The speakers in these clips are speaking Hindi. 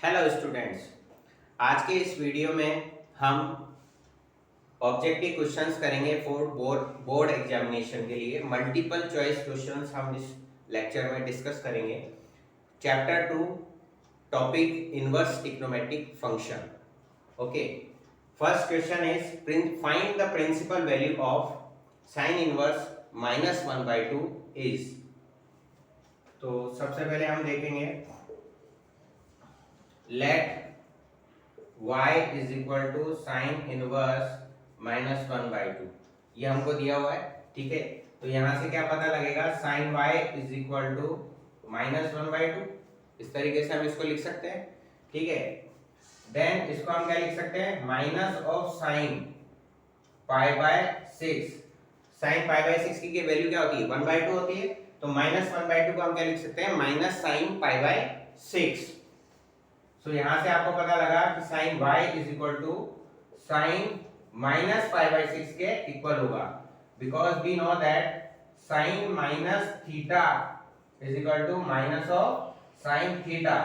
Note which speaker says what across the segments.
Speaker 1: हेलो स्टूडेंट्स, आज के इस वीडियो में हम ऑब्जेक्टिव क्वेश्चंस करेंगे फॉर बोर्ड एग्जामिनेशन के लिए। मल्टीपल चॉइस क्वेश्चंस हम इस लेक्चर में डिस्कस करेंगे। Chapter 2, topic inverse trigonometric function. Okay, first question is find the principal value of sine inverse -1/2 is. तो सबसे पहले हम देखेंगे let y is equal to sine inverse -1/2। ये हमको दिया हुआ है, ठीक है। तो यहां से क्या पता लगेगा, sine y is equal to -1/2। इस तरीके से हम इसको लिख सकते हैं, ठीक है। देन इसको हम क्या लिख सकते हैं, माइनस ऑफ साइन π/6। साइन π/6 की वैल्यू क्या होती है, 1/2 होती है। तो -1/2 को हम क्या लिख सकते हैं, माइनस साइन π/6। तो यहां से आपको पता लगा कि sine y is equal to sine -π/6 के इक्वल होगा, because we know that sine minus theta is equal to minus of sine theta.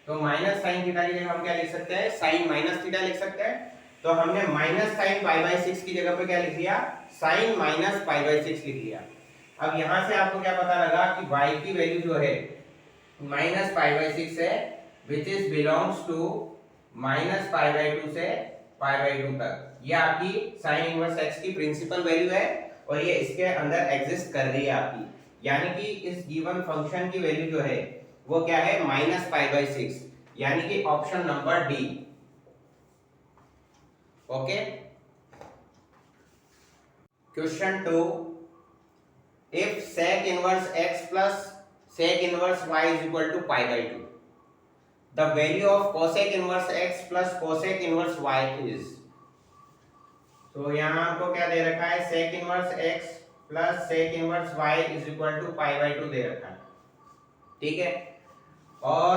Speaker 1: तो माइनस साइन थीटा की जगह हम क्या लिख सकते हैं, साइन माइनस थीटा लिख सकते हैं। तो हमने माइनस साइन π/6 की जगह पे क्या लिख लिया, साइन माइनस π/6 लिख लिया। अब यहां से आपको क्या पता लगा कि y की वैल्यू जो है -π/6 है, which is belongs to -π/2 से π/2 तक। ये आपकी साइन इनवर्स x की प्रिंसिपल वैल्यू है और ये इसके अंदर एग्जिस्ट कर रही है आपकी। यानी कि इस गिवन फंक्शन की वैल्यू जो है वो क्या है, -π/6, यानी कि option number D. Okay, question 2, if sec inverse x plus sec inverse y is equal to π/2, the value of cosec inverse x plus cosec inverse y is। तो यहाँ हमको क्या दे रखा है, sec inverse x plus sec inverse y is equal to π/2 दे रखा है, ठीक है। और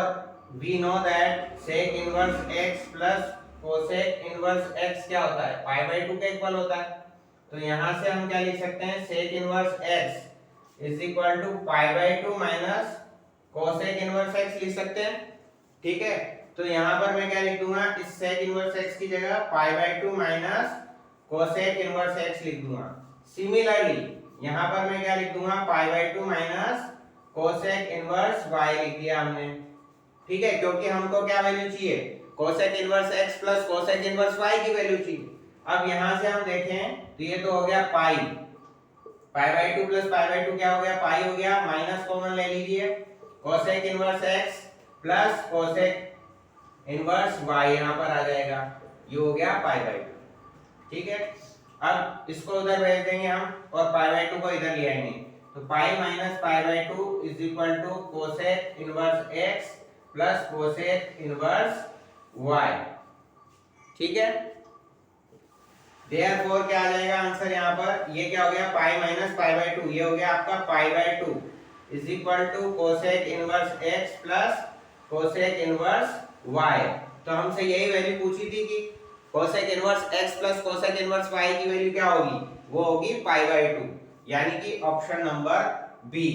Speaker 1: we know that sec inverse x plus cosec inverse x क्या होता है, π/2 के इक्वल होता है। तो यहाँ से हम क्या लिख सकते हैं, sec inverse x is equal to π/2 minus cosec inverse x लिख सकते हैं, ठीक है। तो यहां पर मैं क्या लिख दूंगा, इस sec इनवर्स x की जगह π/2 माइनस cosec इनवर्स x लिख दूंगा। सिमिलरली यहां पर मैं क्या लिख दूंगा, π/2 माइनस cosec इनवर्स y लिख दिया हमने, ठीक है। क्योंकि हमको क्या वैल्यू चाहिए, cosec inverse x plus cosec inverse y की वैल्यू चाहिए। अब यहां से हम देखें तो ये तो हो गया पाई, π/2 प्लस π/2 क्या हो गया, पाई हो गया, माइनस कॉमन ले लीजिए, cosec inverse x plus cosec inverse y यहां पर आ जाएगा, ये हो गया π/2, ठीक है। अब इसको उधर भेज देंगे हम और π/2 को इधर ले आएंगे। तो pi minus π/2 is equal to cosec inverse x plus cosec inverse y, ठीक है। देयरफॉर क्या आ जाएगा आंसर यहाँ पर, ये क्या हो गया, पाई माइनस π/2, ये हो गया आपका π/2 is equal to cosec inverse x plus cosec inverse y। तो हमसे यही वैल्यू पूछी थी कि cosec inverse x plus cosec inverse y की वैल्यू क्या होगी, वो होगी π/2, यानी कि option number B.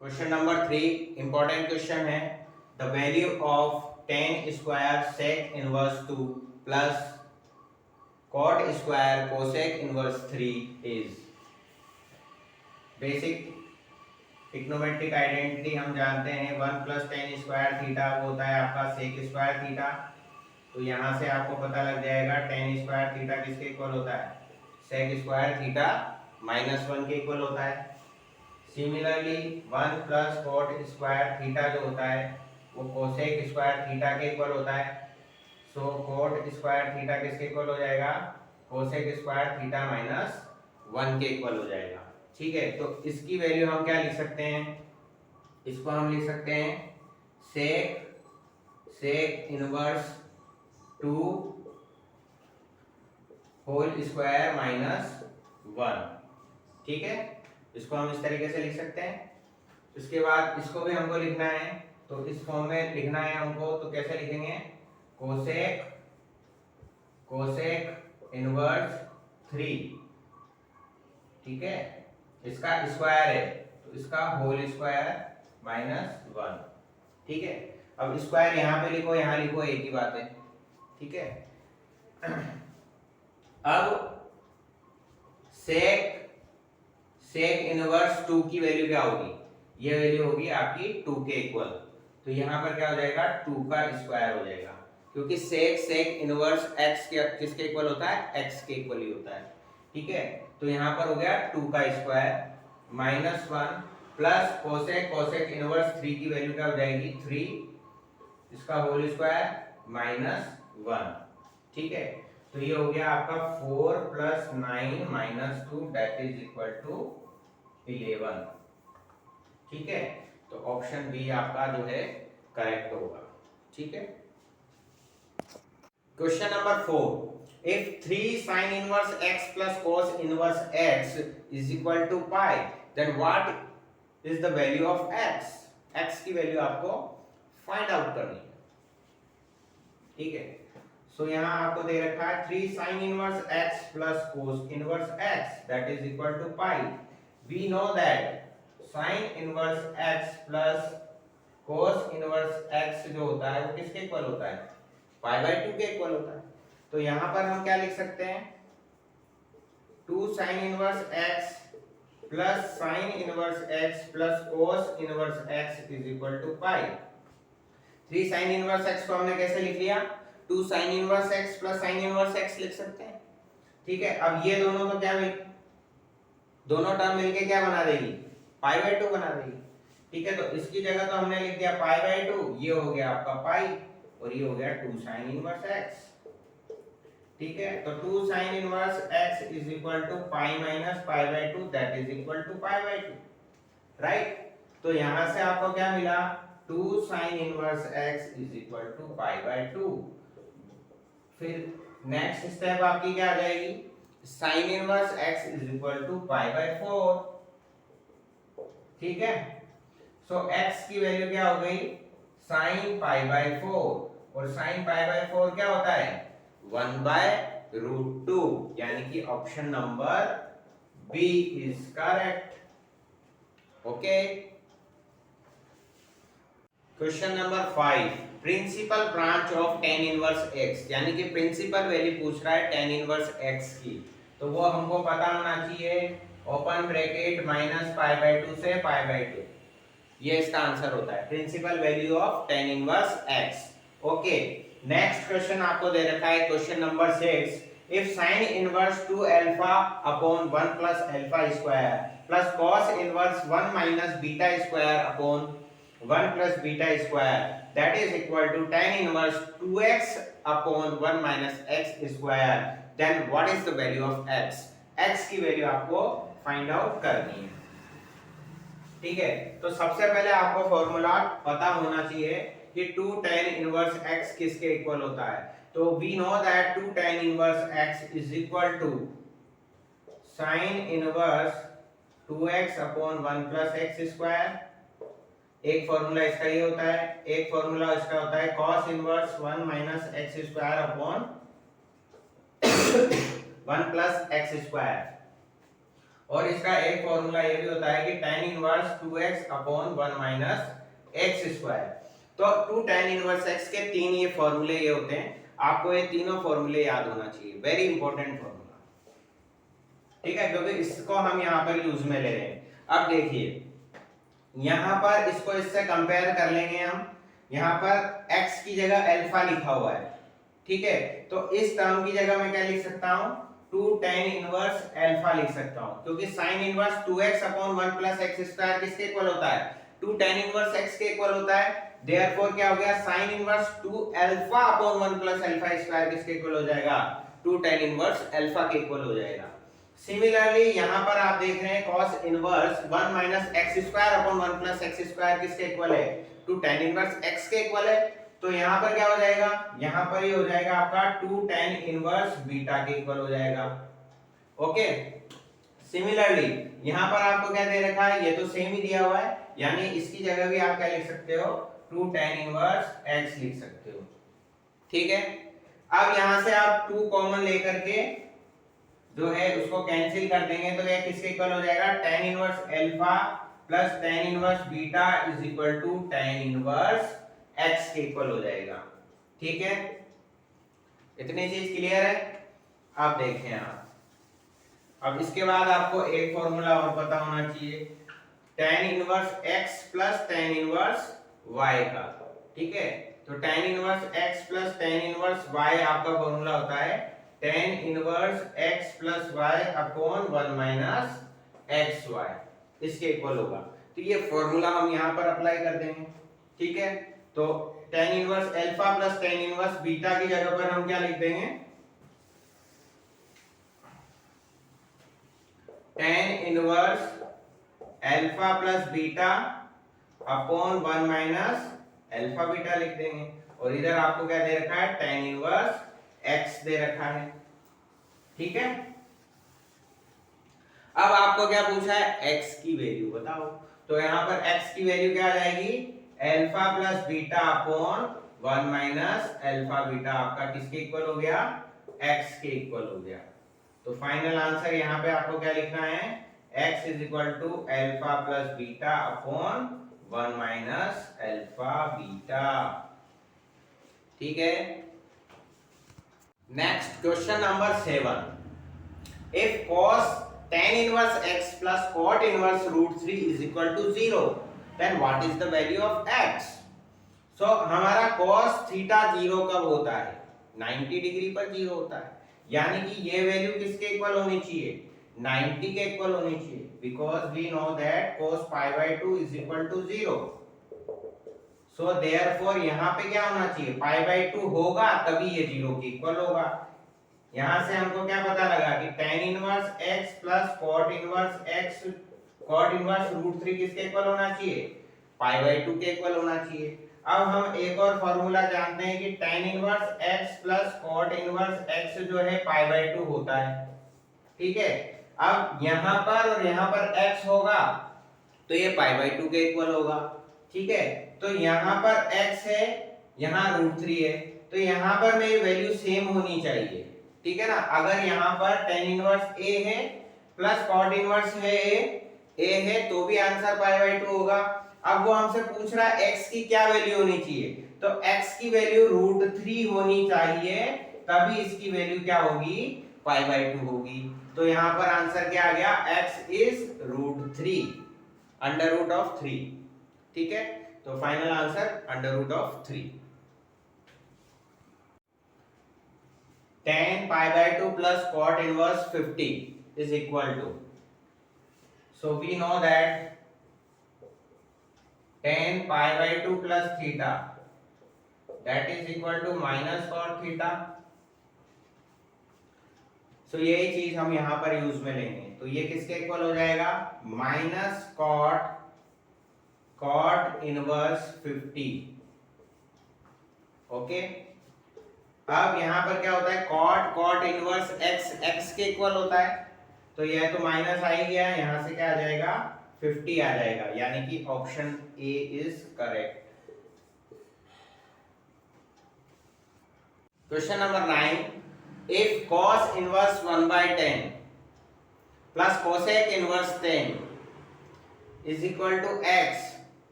Speaker 1: Question number 3, important question है, the value of tan square sec inverse 2 plus cot square cosec inverse 3 is. Basic trigonometric identity हम जानते हैं, 1 प्लस tan स्क्वायर थीटा वो होता है आपका sec स्क्वायर थीटा। तो यहाँ से आपको पता लग जाएगा tan स्क्वायर थीटा किसके इक्वल होता है, sec स्क्वायर थीटा -1 के इक्वल होता है। Similarly 1 plus cot square theta जो होता है वो कोसेक स्क्वायर थीटा के इक्वल होता है। सो cot स्क्वायर थीटा किसके इक्वल हो जाएगा, कोसेक स्क्वायर थीटा -1 के इक्वल हो जाएगा, ठीक है। तो इसकी वैल्यू हम क्या लिख सकते हैं, इसको हम लिख सकते हैं sec इनवर्स 2 होल स्क्वायर -1, ठीक है। इसको हम इस तरीके से लिख सकते हैं। उसके बाद इसको भी हमको लिखना है, तो इस फॉर्म में लिखना है हमको, तो कैसे लिखेंगे, कोसेक इनवर्स 3, ठीक है। इसका स्क्वायर है तो इसका होल स्क्वायर -1। ठीक है, अब स्क्वायर यहाँ पे लिखो, यहाँ लिखो, एक ही बात है। ठीक है, अब सेक इनवर्स 2 की वैल्यू क्या होगी, ये वैल्यू होगी आपकी 2 के इक्वल। तो यहाँ पर क्या हो जाएगा, 2 का स्क्वायर हो जाएगा, क्योंकि सेक इनवर्स x के किसके इक्वल होता है, x के इक्वल ही होता है। ठीक है, तो यहाँ पर हो गया 2 का स्क्वायर -1 प्लस कोसेक इनवर्स 3 की वैल्यू क्या हो जाएगी, 3 इसका होल स्क्वायर -1। ठीक है, तो ये हो गया आपका 4 + 9 - 2 दैट इज इक्वल टू 11। ठीक है, तो ऑप्शन बी आपका जो है करेक्ट होगा। ठीक है, question number 4, if 3 sin inverse x plus cos inverse x is equal to pi, then what is the value of x? x की वैल्यू आपको फाइंड आउट करनी है। ठीक है, सो यहाँ आपको दे रखा है 3 sin inverse x plus cos inverse x that is equal to pi. We know that sin inverse x plus cos inverse x जो होता है वो किसके इक्वल होता है, π/2 के इक्वल होता है। तो यहाँ पर हम क्या लिख सकते हैं, 2 sin inverse x plus sin inverse x plus cos inverse x is equal to pi। 3 sin inverse x को हमने कैसे लिख लिया, 2 sin inverse x plus sin inverse x लिख सकते हैं। ठीक है, अब ये दोनों तो क्या मिल, दोनों टर्म मिलके क्या बना देगी, π/2 बना देगी। ठीक है, तो इसकी जगह तो हमने लिख दिया π/2, ये हो गया आपका पाई और ये हो गया 2 sin inverse x। ठीक है, तो 2 sin inverse x is equal to pi minus π/2 that is equal to π/2, right. तो यहां से आपको क्या मिला, 2 sin inverse x is equal to π/2। फिर नेक्स्ट स्टेप आपकी क्या आ जाएगी, sin inverse x is equal to π/4। ठीक है, सो x की वैल्यू क्या हो गई, sin π/4, और sin π/4 क्या होता है, 1/√2, यानी कि option number B is correct. Okay, question number 5, principal branch of tan inverse x, यानी कि प्रिंसिपल वैल्यू पूछ रहा है tan इनवर्स x की, तो वो हमको पता होना चाहिए, ओपन ब्रैकेट -π/2 से π/2, ये इसका आंसर होता है, principal value of tan inverse x। Okay, next question आपको दे रखा है, question number 6, if sin inverse 2α/1 plus alpha square plus cos inverse 1 minus beta square upon 1 plus beta square that is equal to tan inverse 2x/1 minus x square, then what is the value of x? x की वैल्यू आपको फाइंड आउट करनी है। ठीक है, तो सबसे पहले आपको फॉर्मूला पता होना चाहिए कि 2 tan इनवर्स x किसके इक्वल होता है। तो we know that 2 tan inverse x is equal to sin inverse 2x/1 plus x square, एक फॉर्मूला इसका ये होता है, एक फॉर्मूला इसका होता है cos inverse 1 minus x square upon 1 plus x square, और इसका एक फॉर्मूला ये भी होता है कि tan inverse 2x/1 minus x square। तो 2 tan इनवर्स x के तीन ये फॉर्मूले ये होते हैं, आपको ये तीनों फॉर्मूले याद होना चाहिए, वेरी इंपॉर्टेंट फॉर्मूला। ठीक है, क्योंकि इसको हम यहाँ पर यूज में ले रहे हैं। अब देखिए, यहाँ पर इसको इससे कंपेयर कर लेंगे हम, यहाँ पर x की जगह अल्फा लिखा हुआ है। ठीक है, तो इस टर्म की जगह मैं क्या लिख सकता हूँ, 2 tan इनवर्स अल्फा लिख सकता हूँ, क्योंकि sin inverse 2x/1 plus x square किसके इक्वल होता है, 2 tan इनवर्स x के इक्वल होता है। देयरफॉर क्या हो गया, sin inverse 2α/1 plus alpha square किसके इक्वल हो जाएगा, 2 tan इनवर्स अल्फा के इक्वल हो जाएगा। सिमिलरली यहाँ पर आप देख रहे हैं cos inverse 1 minus x square/1 plus x square किसके इक्वल है, 2 tan इनवर्स x के इक्वल है। तो यहाँ पर क्या हो जाएगा, यहाँ पर ये हो जाएगा आपका 2 tan इनवर्स बीटा के इक्वल हो जाएगा। ओके, सिमिलरली यहाँ पर आपको क्या दे रखा है, ये तो सेम ही दिया हुआ है, यानी इसकी जगह भी आप क्या लिख सकते हो, 2 tan इनवर्स x लिख सकते हो। ठीक है, अब यहाँ से आप 2 कॉमन लेकर के जो है उसको कैंसिल कर देंगे, तो ये किसके इक्वल हो जाएगा, tan inverse alpha plus tan inverse beta is equal to tan inverse x के इक्वल हो जाएगा। ठीक है, इतनी चीज क्लियर है। अब देखें आप, अब इसके बाद आपको एक फॉर्मूला और पता होना चाहिए, tan inverse x plus tan inverse y का। ठीक है, तो tan inverse x plus tan inverse y आपका फॉर्मूला होता है tan inverse x plus y upon 1 minus xy, इसके इक्वल होगा। तो ये फॉर्मूला हम यहाँ पर अप्लाई कर देंगे। ठीक है, तो tan inverse alpha plus tan inverse beta की जगह पर हम क्या लिख देंगे, tan inverse alpha plus beta upon 1 minus alpha beta लिख देंगे। और इधर आपको क्या दे रखा है, tan इनवर्स x दे रखा है। ठीक है, अब आपको क्या पूछा है, x की वैल्यू बताओ। तो यहाँ पर x की वैल्यू क्या आ जाएगी, alpha plus beta upon 1 minus alpha beta आपका किसके इक्वल हो गया, x के इक्वल हो गया। तो फाइनल आंसर यहाँ पे आपको क्या लिखना है, x is equal to alpha plus beta upon 1 minus alpha beta. ठीक है, next question number 7, if cos tan inverse x plus cot inverse root 3 is equal to 0, then what is the value of x? So हमारा cos थीटा 0 कब होता है, 90 डिग्री पर 0 होता है, यानी कि ये वैल्यू किसके इक्वल होनी चाहिए, 90 के इक्वल होनी चाहिए, because we know that cos pi by 2 is equal to 0. So therefore यहाँ पे क्या होना चाहिए, pi by 2 होगा तभी ये 0 के इक्वल होगा। यहां से हमको क्या पता लगा कि tan inverse x plus cot inverse x, cot inverse root 3 किसके इक्वल होना चाहिए, पाई बाई 2 के इक्वल होना चाहिए। अब हम एक और फॉर्मूला जानते हैं कि tan inverse x plus cot inverse x जो है पाई बाई 2 होता है। ठीक है, अब यहां पर और यहां पर x होगा तो ये पाई बाई 2 के इक्वल होगा। ठीक है, तो यहां पर x है, यहां रूट 3 है, तो यहां पर मेरी वैल्यू सेम होनी चाहिए। ठीक है ना, अगर यहाँ पर tan इनवर्स a है प्लस cot इनवर्स है a है तो भी आंसर पाई बाई 2 होगा। अब वो हमसे पूछ रहा है x की क्या वैल्यू होनी चाहिए, तो x की वैल्यू रूट 3 होनी चाहिए, तभी इसकी वैल्यू क्या होगी, पाई बाई 2 होगी। तो यहाँ पर आंसर क्या आ गया, x is root 3, under root of 3। ठीक है, तो final answer under root of 3। tan pi by 2 plus cot inverse 50 is equal to, so we know that tan pi by 2 plus theta that is equal to minus cot theta। so यही चीज हम यहाँ पर यूज में लेंगे, तो ये किसके इक्वल हो जाएगा, माइनस cot इनवर्स 50। ओके, अब यहाँ पर क्या होता है, cot इनवर्स x के इक्वल होता है, तो यह तो माइनस आ ही गया, यहाँ से क्या आ जाएगा, 50 आ जाएगा, यानी कि option A is correct. Question number 9, if cos inverse 1/10 plus cosec inverse 10 is equal to x,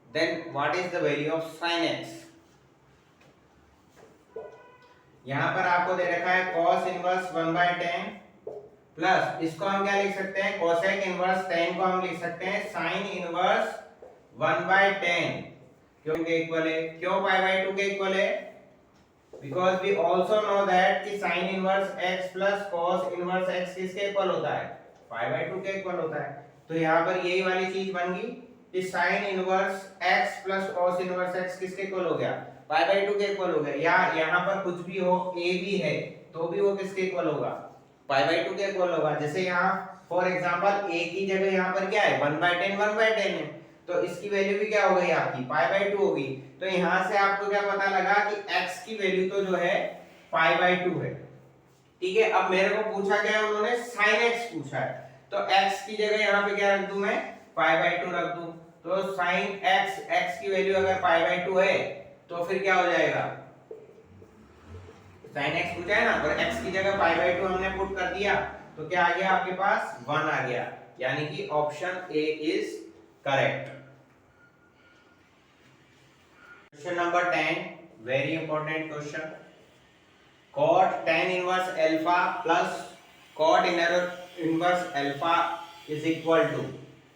Speaker 1: then what is the value of sin x। यहां पर आपको दे रखा है cos इनवर्स 1/10 प्लस, इसको हम क्या लिख सकते हैं, cosec इनवर्स 10 को हम लिख सकते हैं sin इनवर्स 1/10, क्यों के इक्वल है, क्यों पाई बाई 2 के इक्वल है, because we also know that कि sin inverse x plus cos inverse x किसके इक्वल होता है, पाई बाई 2 के इक्वल होता है। तो यहाँ पर यही वाली चीज बन गई कि sin inverse x plus cos inverse x किसके इक्वल हो गया, पाई बाई 2 के इक्वल हो गया। या यहाँ पर कुछ भी हो, a भी है तो भी वो किसके इक्वल होगा, पाई बाई 2 के इक्वल होगा। जैसे यहाँ फॉर एग्जांपल a की जगह यहाँ पर क्या है, 1/10 है, तो इसकी वैल्यू भी क्या हो गई आपकी, पाई बाई 2 होगी। तो यहाँ से आपको क्या पता लगा कि x की वैल्यू तो जो है पाई बाई 2 है। ठीक है, अब मेरे को पूछा क्या है, उन्होंने sin x पूछा है, तो x की जगह यहाँ पे क्या रख दूं मैं, पाई बाई 2 रख दूं। तो sin x की वैल्यू अगर पाई बाई 2 है तो फिर क्या हो जाएगा, sin x पूछा है ना, और x की जगह पाई बाई 2 हमने पुट कर दिया, तो क्या आ गया आपके पास, 1 आ गया, यानी कि option A is correct. Question number 10, very important question. cot tan inverse alpha plus cot inverse alpha is equal to,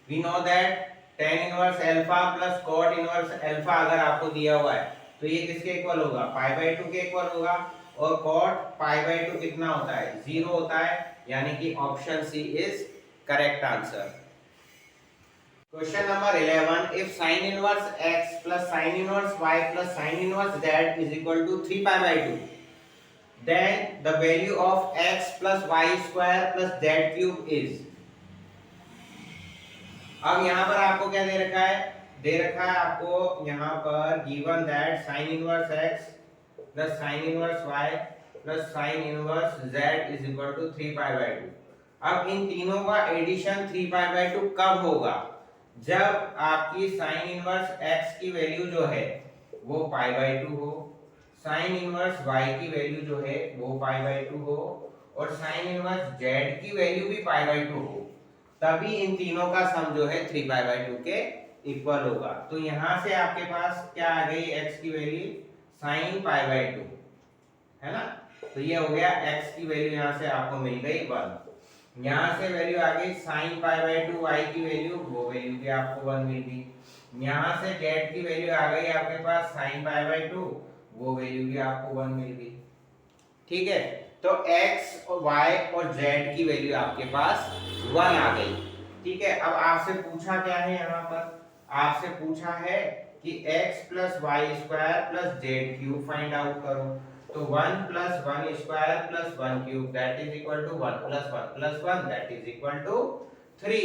Speaker 1: we know that tan inverse alpha plus cot inverse alpha अगर आपको दिया हुआ है तो ये किसके इक्वल होगा, पाई बाई 2 के इक्वल होगा। और cot पाई बाई 2 कितना होता है, 0 होता है, यानी कि option C is correct answer. Question number 11, if sin inverse x plus sin inverse y plus sin inverse z is equal to 3 pi by 2, then the value of x plus y square plus z cube is। अब यहाँ पर आपको क्या दे रखा है, दे रखा है आपको यहाँ पर given that sin inverse x plus sin inverse y plus sin inverse z is equal to 3 pi by 2। अब इन तीनों का एडिशन 3 pi by 2 कब होगा, जब आपकी sin इनवर्स x की वैल्यू जो है वो पाई बाई 2 हो, sin इनवर्स y की वैल्यू जो है वो पाई बाई 2 हो, और sin इनवर्स z की वैल्यू भी पाई बाई 2 हो, तभी इन तीनों का सम जो है 3 पाई बाई 2 के इक्वल होगा। तो यहां से आपके पास क्या आ गई, x की वैल्यू sin पाई बाई 2 है ना, तो ये हो गया x की वैल्यू यहां से आपको मिल गई 1। यहाँ से वैल्यू आ गई sin पाई बाई 2 y की वैल्यू, वो वैल्यू भी आपको 1 मिल गई। यहाँ से z की वैल्यू आ गई आपके पास sin पाई बाई 2, वो वैल्यू भी आपको 1 मिल गई। ठीक है, तो x और y और z की वैल्यू आपके पास 1 आ गई। ठीक है, अब आपसे पूछा क्या है, यहाँ पर आपसे पूछा है कि x plus Y square plus Z cube find out करो। तो 1 plus 1 square plus 1 cube that is equal to 1 plus 1 plus 1 that is equal to 3।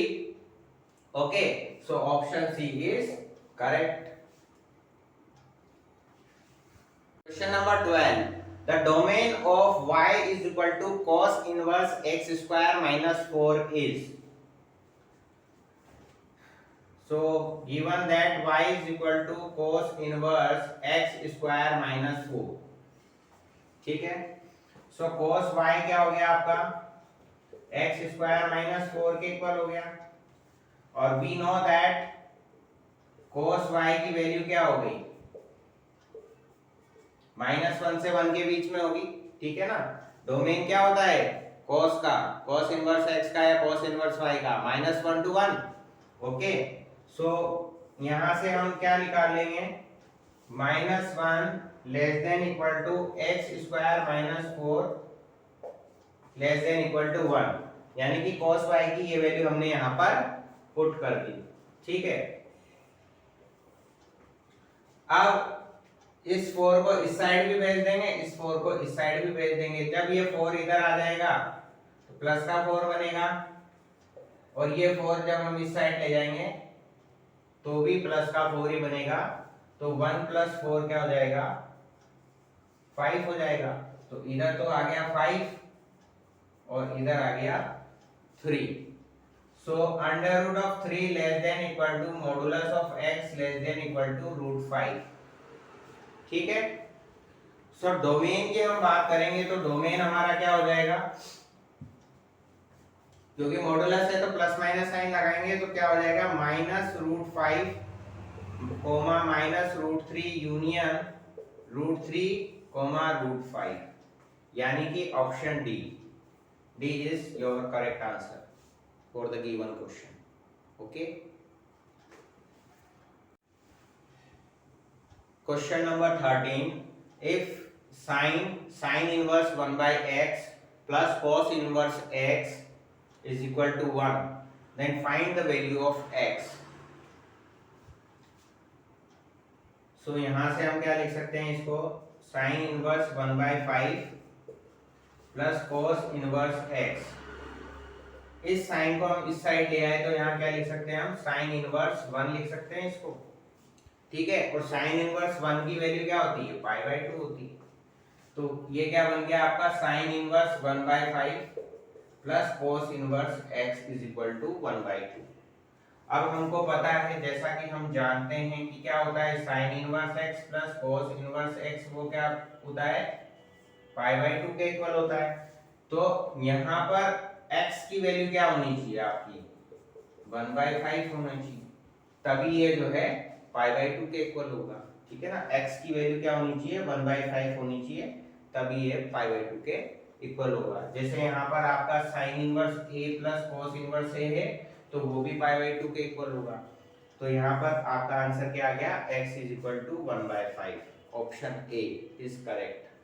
Speaker 1: Okay, so option C is correct. Question number 12, the domain of y is equal to cos inverse x square minus 4 is। so given that y is equal to cos inverse x square minus 4, ठीक है, सो cos y क्या हो गया आपका, x स्क्वायर माइनस 4 के इक्वल हो गया, और we know that cos y की वैल्यू क्या हो गई, -1 से 1 के बीच में होगी। ठीक है ना, डोमेन क्या होता है cos का, cos इनवर्स x का या cos इनवर्स y का, -1 to 1। ओके, सो यहां से हम क्या निकाल लेंगे, -1 less than equal to X square minus 4 less than equal to 1, यानी कि cos y की ये वैल्यू हमने यहां पर पुट कर दी। ठीक है, अब इस 4 को इस साइड भी भेज देंगे, इस 4 को इस साइड भी भेज देंगे। जब ये 4 इधर आ जाएगा तो प्लस का 4 बनेगा, और ये 4 जब हम इस साइड ले जाएंगे तो भी प्लस का 4 ही बनेगा। तो 1 प्लस 4 क्या हो जाएगा, 5 हो जाएगा। तो इधर तो आ गया 5 और इधर आ गया 3। So under root of 3 less than equal to modulus of x less than equal to √5। ठीक है, सो डोमेन की हम बात करेंगे तो डोमेन हमारा क्या हो जाएगा, क्योंकि मॉडुलस है तो प्लस माइनस साइन लगाएंगे तो क्या हो जाएगा, -√5 कोमा -√3 यूनियन √3 √5, यानी कि option D, D is your correct answer for the given question. Okay, question number 13, if sin inverse 1 by x plus cos inverse x is equal to 1, then find the value of x। so यहां से हम क्या लिख सकते हैं इसको, sin inverse 1 by 5 plus cos inverse x। इस साइन को हम इस साइड ले आए तो यहाँ क्या लिख सकते हैं हम, sin इनवर्स 1 लिख सकते हैं इसको। ठीक है, और sin इनवर्स 1 की वैल्यू क्या होती है, पाई बाई 2 होती है। तो ये क्या बन गया आपका, sin inverse 1 by 5 plus cos inverse x is equal to 1 by 2। अब हमको पता है, जैसा कि हम जानते हैं कि क्या होता है, sin inverse x plus cos inverse x वो क्या होता है, पाई बाई 2 के इक्वल होता है। तो यहाँ पर x की वैल्यू क्या होनी चाहिए आपकी, 1 by 5 होना चाहिए। तभी ये जो है π/2 के इक्वल होगा। ठीक है ना, x की वैल्यू क्या होनी चाहिए, 1/5 होनी चाहिए, तभी ये π/2 के इक्वल होगा। जैसे यहाँ पर आपका sine inverse a plus cos inverse a है, तो वो भी π/2 के इक्वल होगा। तो यहाँ पर आपका आंसर क्या आ गया, x is equal to 1/5। Option A is correct.